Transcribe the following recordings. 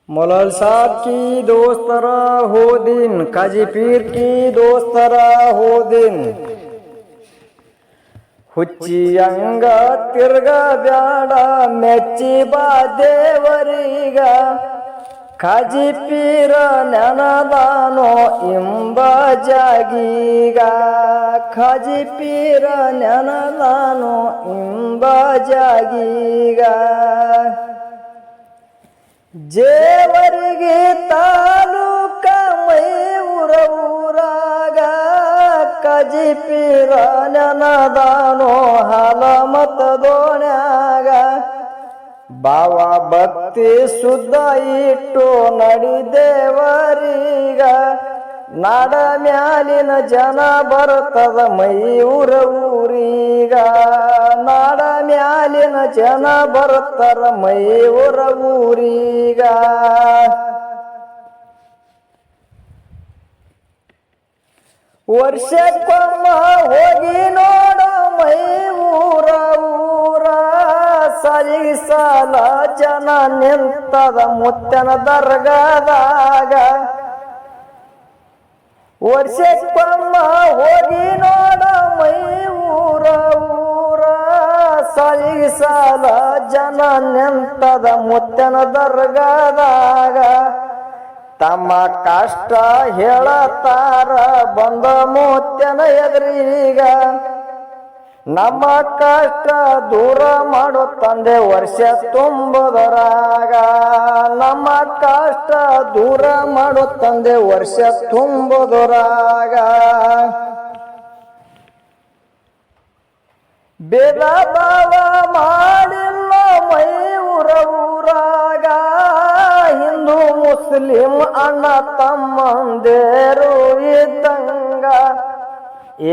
मौलाल साहब की दोस्तरा हो दिन, काजी पीर की दोस्तरा हो दिन. ಹುಚ್ಚಿ ಅಂಗ ತಿರ್ಗ ಬ್ಯಾಡ ಮೆಚ್ಚಿ ಬಾ ದೇವರೀಗ, ಕಾಜಿ ಪೀರ ನೆನದಾನೋ ಇಂಬ ಜಾಗೀಗ, ಕಾಜಿ ಪೀರ ನೆನದಾನೋ ಇಂಬ ಜಾಗೀಗ. ಜೇವರಿಗೆ ತಾಲೂಕ ಮೈ ಊರಾಗ, ಕಾಜಿ ಪೀರ ನೆನದಾನೋ ಹಾಲ ಮತ ದೋಣ್ಯಾಗ. ಭಾವ ಭಕ್ತಿ ಶುದ್ಧ ಇಟ್ಟು ನಡಿ ದೇವರೀಗ, ನಾಡ ಮ್ಯಾಲಿನ ಜನ ಬರ್ತದ ಮೈಯೂರ ಊರೀಗ, ನಾಡ ಮ್ಯಾಲಿನ ಜನ ಬರ್ತಾರ ಮೈಯೂರ ಊರೀಗ. ವರ್ಷಕ್ಕೊಮ್ಮ ಹೋಗಿ ನೋಡ ಮೈ ಊರ ಸಾಲಿಗೆ ಸಾಲ ಜನ ನಿಂತದ ಮುತ್ತನ ದರ್ಗಾದಾಗ. ವರ್ಷಕ್ಕೊಮ್ಮ ಹೋಗಿ ನೋಡ ಮೈ ಊರ ಸಾಲಿಗೆ ಸಾಲ ಜನ ನಿಂತದ ಮುತ್ತನ ದರ್ಗಾದಾಗ. ತಮ್ಮ ಕಷ್ಟ ಹೇಳತಾರ ಬಂದ ಮುತ್ತನ ಎದುರೀಗ, ನಮ್ಮ ಕಷ್ಟ ದೂರ ಮಾಡು ತಂದೆ ವರ್ಷ ತುಂಬುದರಾಗ, ನಮ್ಮ ಕಷ್ಟ ದೂರ ಮಾಡು ತಂದೆ ವರ್ಷ ತುಂಬುದರಾಗ. ಭೇದ ಭಾವ ಮಾಡಿಲ್ಲ ಮೈ ಊರಾಗ, ಹಿಂದೂ ಮುಸ್ಲಿಂ ಅಣ್ಣ ತಮ್ಮಂದೇರು ಇದ್ದಂಗ.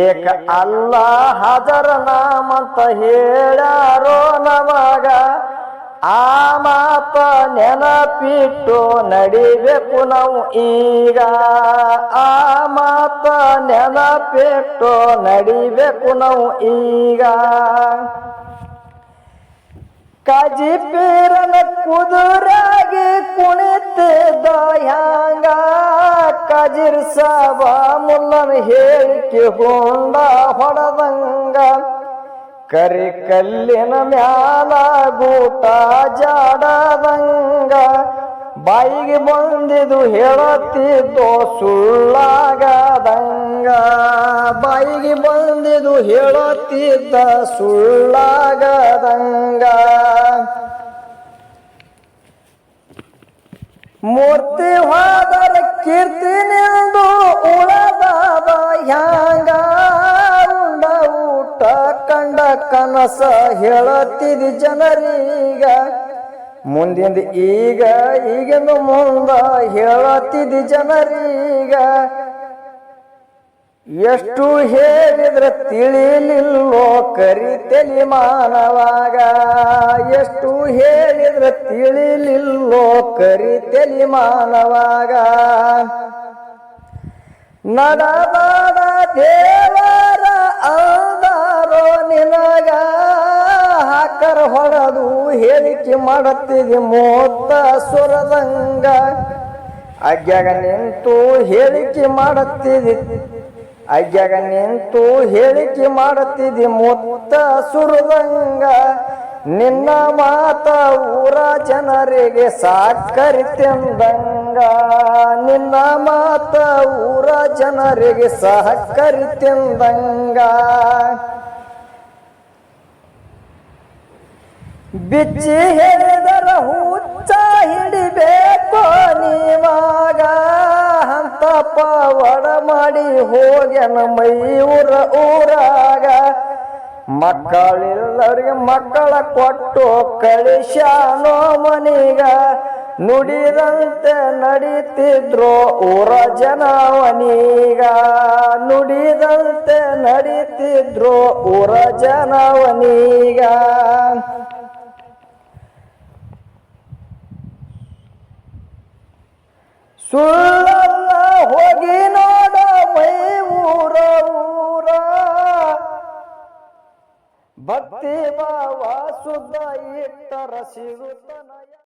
ಏಕ ಅಲ್ಲ ಹಜರ ನಾಮಂತ ಹೇಳ್ಯಾರೋ ನಮಗ, ಆ ಮಾತ ನೆನಪಿಟ್ಟು ನಡಿಬೇಕು ನಾವು ಈಗ, ಆ ಮಾತ ನೆನಪಿಟ್ಟು ನಡಿಬೇಕು ನಾವು ಈಗ. ಕಾಜಿ ಪೀರನ ಕುದುರಾಗಿ ಕುಣಿತಿದ್ದ ಹ್ಯಾಂಗ, ಕಾಜಿರ್ ಸಾಬ ಮುಲ್ಲನ ಹೇಳಿಕೆ ಹೊಂಡ ಹೊಡೆದಂಗ. ಕರಿ ಕಲ್ಲಿನ ಮ್ಯಾಲ ಗೂಟ ಜಾಡದಂಗ, ಬಾಯಿಗೆ ಬಂದಿದು ಹೇಳುತ್ತಿದ್ದೋ ಸುಳ್ಳಾಗದಂಗ, ಬಾಯಿಗೆ ಬಂದಿದು ಹೇಳುತ್ತಿದ್ದ ಸುಳ್ಳಾಗದಂಗ. ಮೂರ್ತಿ ಹೋದರ ಕೀರ್ತಿ ನಿಂದು ಉಳದಾದ ಹ್ಯಾಂಗ, ಉಂಡ ಊಟ ಕಂಡ ಕನಸ ಹೇಳತ್ತಿದಿ ಜನರೀಗ. ಮುಂದಿಂದ ಈಗ ಈಗಿಂದು ಮುಂದ ಹೇಳತ್ತಿದಿ ಜನರೀಗ. ಎಷ್ಟು ಹೇಳಿದ್ರೆ ತಿಳಿಲಿಲ್ಲೋ ಕರಿತೆಲಿ ಮಾನವಾಗ, ಎಷ್ಟು ಹೇಳಿದ್ರೆ ತಿಳಿಲಿಲ್ಲೋ ಕರಿತೆಲಿ ಮಾನವಾಗ. ನಡದಾಡ ದೇವರ ಅಂದಾರೋ ನಿನಗ, ಹಾಕರ ಹೊಡೆದು ಹೇಳಿಕೆ ಮಾಡುತ್ತಿದೆ ಮೂತ್ತ ಸುರದಂಗ. ಅಗ್ಯಾಗ ನಿಂತು ಹೇಳಿಕೆ ಮಾಡುತ್ತಿದೆ, ಅಗ್ಯಾಗ ನಿಂತು ಹೇಳಿಕೆ ಮಾಡುತ್ತಿದೆ ಮುತ್ತ ಸುರದಂಗ. ನಿನ್ನ ಮಾತ ಊರ ಜನರಿಗೆ ಸಾಕರಿ ತಿಂದಂಗ, ನಿನ್ನ ಮಾತ ಊರ ಜನರಿಗೆ ಸಹಕರಿ ತಿಂದಂಗ. ಬಿಚ್ಚಿ ಹೇಳಿದರ ಹುಚ್ಚ ಹಿಡಿಬೇಕು ನೀವಾಗ, ಅಂತ ಪವಾಡ ಮಾಡಿ ಹೋಗ್ಯನ ಮೈಯೂರ ಊರಾಗ. ಮಕ್ಕಳಿಲ್ಲರಿಗೆ ಮಕ್ಕಳ ಕೊಟ್ಟು ಕಳಿಸ್ಯಾನೋ ಮನಿಗ, ನುಡಿದಂತೆ ನಡೀತಿದ್ರು ಊರ ಜನವನೀಗ, ನುಡಿದಂತೆ ನಡೀತಿದ್ರು ಊರ ಜನವನೀಗ. ಸುಳ್ಳಲ್ಲ ಹೋಗಿ ನೋಡ ಮೈ ಊರ ಭಕ್ತಿ ಭಾವ ಶುದ್ಧ ಇಟ್ಟರ ಸಿಗುತ್ತ